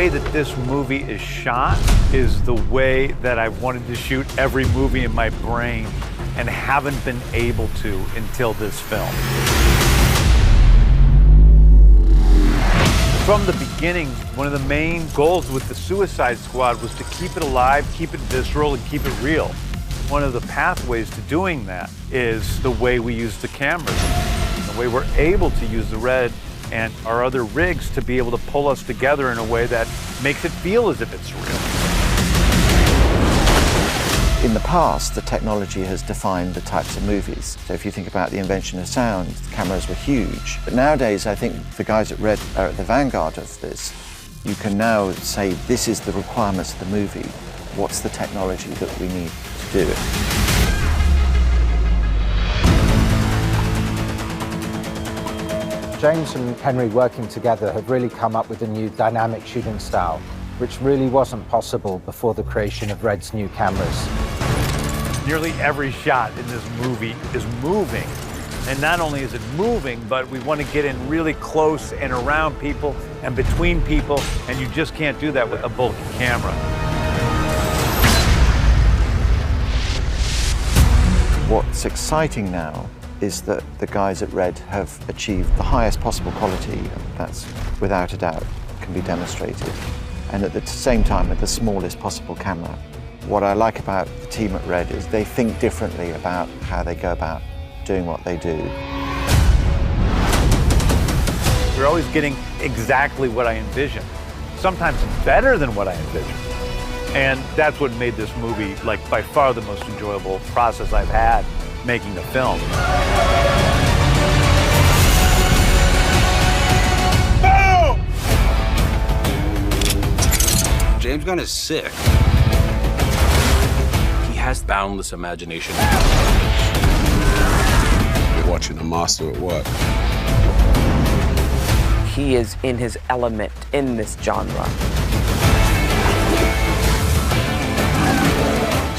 way that this movie is shot is the way that I've wanted to shoot every movie in my brain and haven't been able to until this film. From the beginning, one of the main goals with the Suicide Squad was to keep it alive, keep it visceral, and keep it real. One of the pathways to doing that is the way we use the cameras, the way we're able to use the Red and our other rigs to be able to pull us together in a way that makes it feel as if it's real. In the past, the technology has defined the types of movies. So if you think about the invention of sound, the cameras were huge. But nowadays, I think the guys at Red are at the vanguard of this. You can now say, this is the requirements of the movie. What's the technology that we need to do it? James and Henry working together have really come up with a new dynamic shooting style, which really wasn't possible before the creation of Red's new cameras. Nearly every shot in this movie is moving. And not only is it moving, but we want to get in really close and around people and between people, and you just can't do that with a bulky camera. What's exciting now is that the guys at Red have achieved the highest possible quality, that's without a doubt can be demonstrated, and at the same time with the smallest possible camera. What I like about the team at Red is they think differently about how they go about doing what they do. You're always getting exactly what I envisioned, sometimes better than what I envisioned. And that's what made this movie, like, by far the most enjoyable process I've had making the film. Boom! James Gunn is sick. He has boundless imagination. You're watching a master at work. He is in his element in this genre.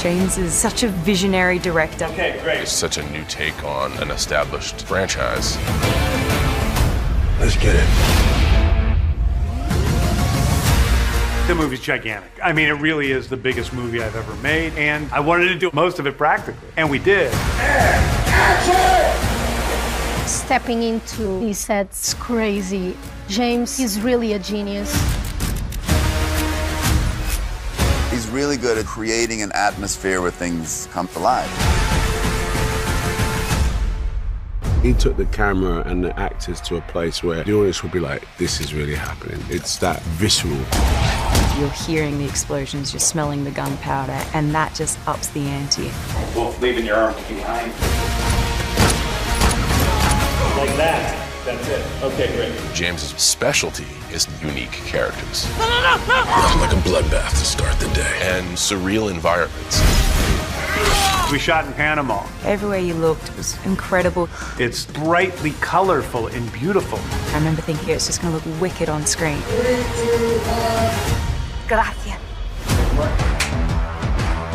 James is such a visionary director. Okay, great. It's such a new take on an established franchise. Let's get it. The movie's gigantic. I mean, it really is the biggest movie I've ever made, and I wanted to do most of it practically, and we did. Stepping into these sets, crazy. James is really a genius. He's really good at creating an atmosphere where things come to life. He took the camera and the actors to a place where the audience would be like, this is really happening. It's that visceral. You're hearing the explosions, you're smelling the gunpowder, and that just ups the ante. Both leaving your arms behind. Like that. That's it. Okay, great. James's specialty is unique characters. Nothing like a bloodbath to start the day. And surreal environments. We shot in Panama. Everywhere you looked was incredible. It's brightly colorful and beautiful. I remember thinking it's just going to look wicked on screen. Gracias.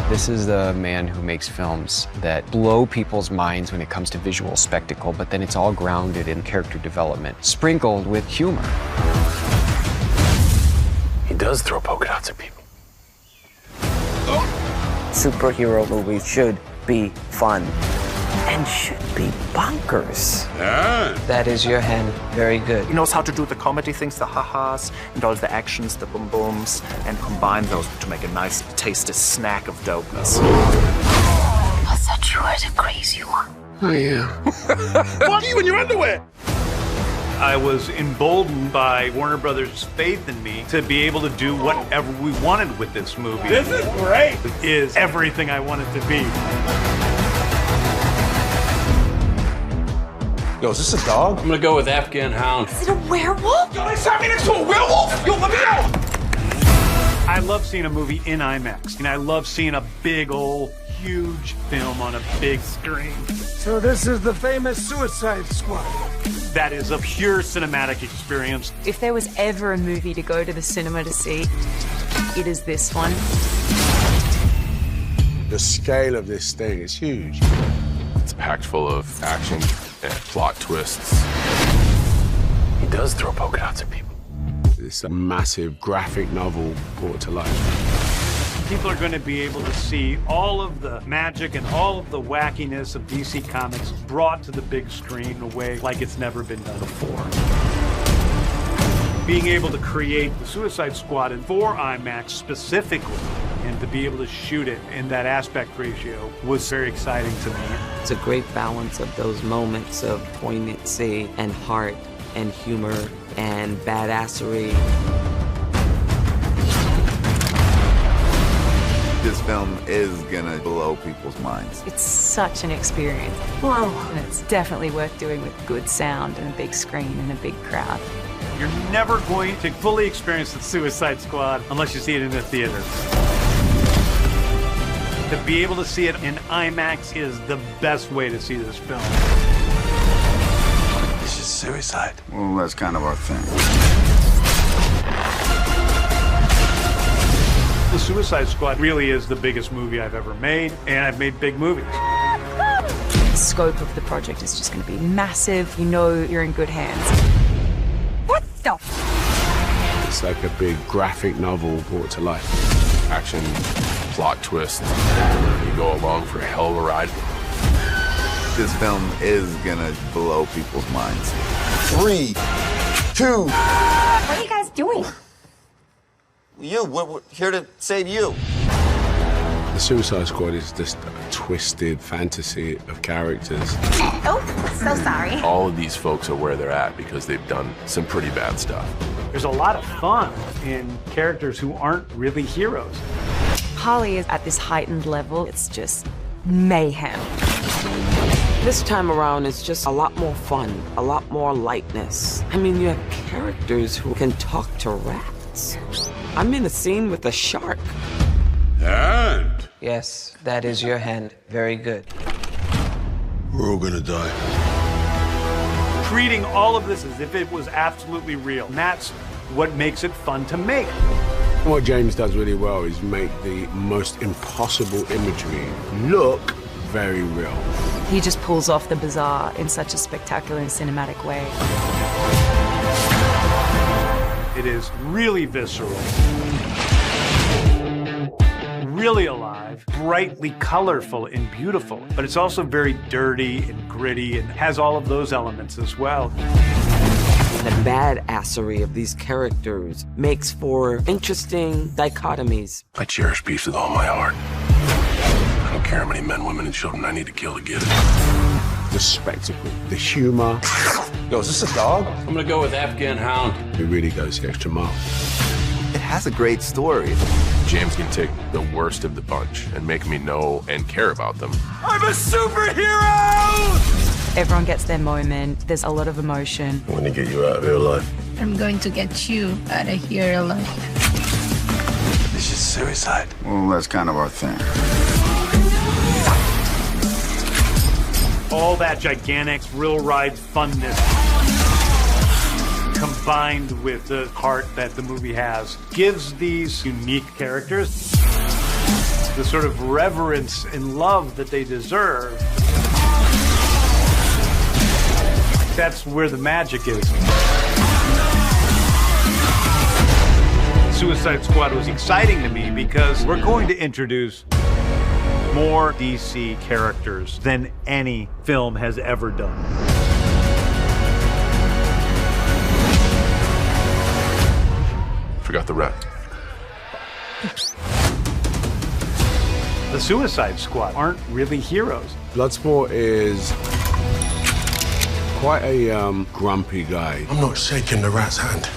This is the man who makes films that blow people's minds when it comes to visual spectacle, but then it's all grounded in character development, sprinkled with humor. He does throw polka dots at people. Superhero movies should be fun and should be bonkers. Yeah. That is your hand. Very good. He knows how to do the comedy things, the ha-has, and all the actions, the boom-booms, and combine those to make a nice, tasty snack of dopeness. I thought you were the crazy one. Oh, yeah. Fuck you in your underwear! I was emboldened by Warner Brothers' faith in me to be able to do whatever we wanted with this movie. This is great! It is everything I want it to be. Yo, is this a dog? I'm gonna go with Afghan Hound. Is it a werewolf? Yo, they shot me next to a werewolf! Yo, let me go! I love seeing a movie in IMAX, and I love seeing a big old huge film on a big screen. So this is the famous Suicide Squad. That is a pure cinematic experience. If there was ever a movie to go to the cinema to see, it is this one. The scale of this thing is huge. It's packed full of action and plot twists. He does throw polka dots at people. this massive graphic novel brought to life. People are going to be able to see all of the magic and all of the wackiness of DC Comics brought to the big screen in a way like it's never been done before. Being able to create the Suicide Squad in 4 IMAX specifically and to be able to shoot it in that aspect ratio was very exciting to me. It's a great balance of those moments of poignancy and heart and humor and badassery. This film is gonna blow people's minds. It's such an experience. Whoa. And it's definitely worth doing with good sound and a big screen and a big crowd. You're never going to fully experience the Suicide Squad unless you see it in the theater. To be able to see it in IMAX is the best way to see this film. This is suicide. Well, that's kind of our thing. The Suicide Squad really is the biggest movie I've ever made, and I've made big movies. The scope of the project is just going to be massive. You know you're in good hands. What the? It's like a big graphic novel brought to life. Action, plot twist. You go along for a hell of a ride. This film is gonna blow people's minds. 3, 2. What are you guys doing? We're here to save you. The Suicide Squad is just a twisted fantasy of characters. Oh, so sorry. All of these folks are where they're at because they've done some pretty bad stuff. There's a lot of fun in characters who aren't really heroes. Harley is at this heightened level. It's just mayhem. This time around, it's just a lot more fun, a lot more lightness. I mean, you have characters who can talk to rats. I'm in a scene with a shark. And Yes, that is your hand. Very good. we're all gonna die. Treating all of this as if it was absolutely real. And that's what makes it fun to make. What James does really well is make the most impossible imagery look very real. He just pulls off the bizarre in such a spectacular and cinematic way. It is really visceral, really alive, brightly colorful and beautiful, but it's also very dirty and gritty and has all of those elements as well. The badassery of these characters makes for interesting dichotomies. I cherish peace with all my heart. I don't care how many men, women, and children I need to kill to get it. The spectacle, the humor. Yo, is this a dog? I'm gonna go with Afghan Hound. It really goes the extra mile. It has a great story. James can take the worst of the bunch and make me know and care about them. I'm a superhero! Everyone gets their moment. There's a lot of emotion. I'm gonna get you out of here alive. I'm going to get you out of here alive. This is suicide. Well, that's kind of our thing. All that gigantic thrill ride funness combined with the heart that the movie has gives these unique characters the sort of reverence and love that they deserve. That's where the magic is. Suicide Squad was exciting to me because we're going to introduce more DC characters than any film has ever done. Forgot the rat. The Suicide Squad aren't really heroes. Bloodsport is quite a grumpy guy. I'm not shaking the rat's hand.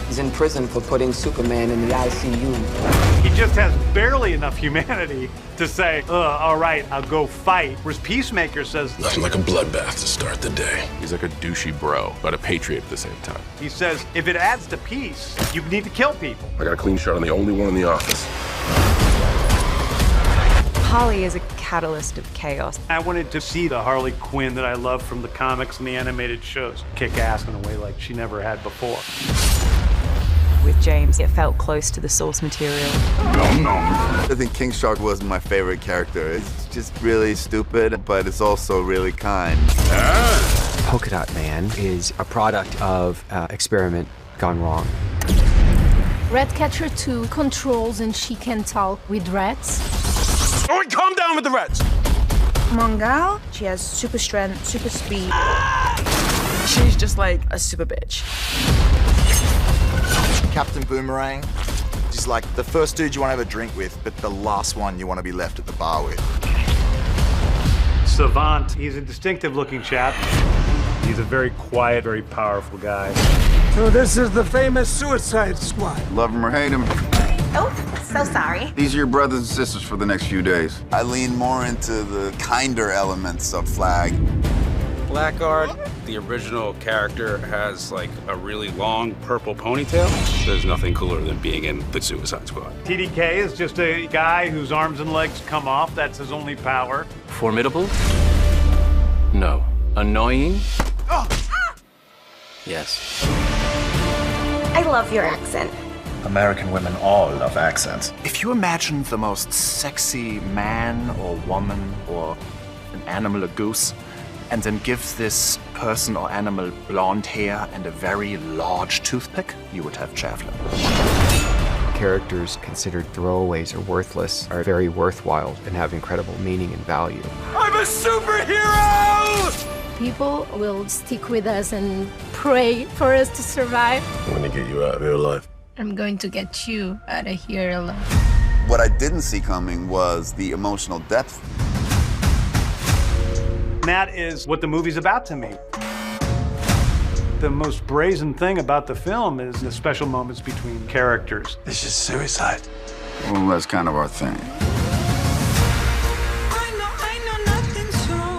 He's in prison for putting Superman in the ICU. He just has barely enough humanity to say, all right, I'll go fight. Whereas Peacemaker says, Nothing like a bloodbath to start the day. He's like a douchey bro, but a patriot at the same time. he says, if it adds to peace, you need to kill people. I got a clean shot on the only one in the office. Harley is a catalyst of chaos. I wanted to see the Harley Quinn that I love from the comics and the animated shows kick ass in a way like she never had before. With James, it felt close to the source material. I think King Shark was my favorite character. It's just really stupid, but it's also really kind. Polka Dot Man is a product of experiment gone wrong. Ratcatcher 2 controls and she can talk with rats. All right, calm down with the rats. Mongal, she has super strength, super speed. She's just like a super bitch. Captain Boomerang, she's like the first dude you want to have a drink with, but the last one you want to be left at the bar with. Savant, he's a distinctive-looking chap. He's a very quiet, very powerful guy. So this is the famous Suicide Squad. Love him or hate him. Oh, so sorry. These are your brothers and sisters for the next few days. I lean more into the kinder elements of Flag. Blackguard, the original character, has like a really long purple ponytail. There's nothing cooler than being in the Suicide Squad. TDK is just a guy whose arms and legs come off. That's his only power. Formidable? No. Annoying? Yes. I love your accent. American women all love accents. If you imagine the most sexy man or woman or an animal, a goose, and then give this person or animal blonde hair and a very large toothpick, you would have Chavla. Characters considered throwaways or worthless are very worthwhile and have incredible meaning and value. I'm a superhero! People will stick with us and pray for us to survive. I'm gonna get you out of here alive. I'm going to get you out of here alive. What I didn't see coming was the emotional depth. That is what the movie's about to me. The most brazen thing about the film is the special moments between characters. This is suicide. Well, that's kind of our thing.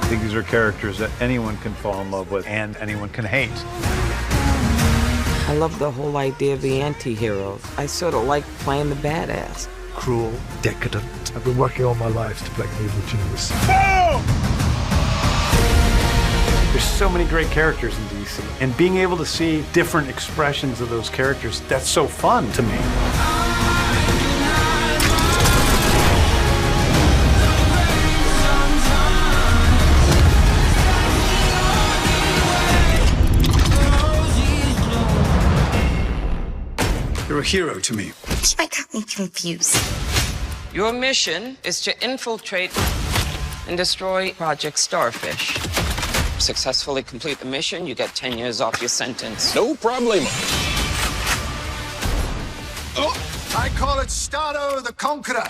I think these are characters that anyone can fall in love with and anyone can hate. I love the whole idea of the anti-hero. I sort of like playing the badass. Cruel, decadent. I've been working all my life to play an evil genius. There's so many great characters in DC, and being able to see different expressions of those characters, that's so fun to me. You're a hero to me. She might got me confused. Your mission is to infiltrate and destroy Project Starfish. Successfully complete the mission, you get 10 years off your sentence. No problemo. I call it Stato the Conqueror.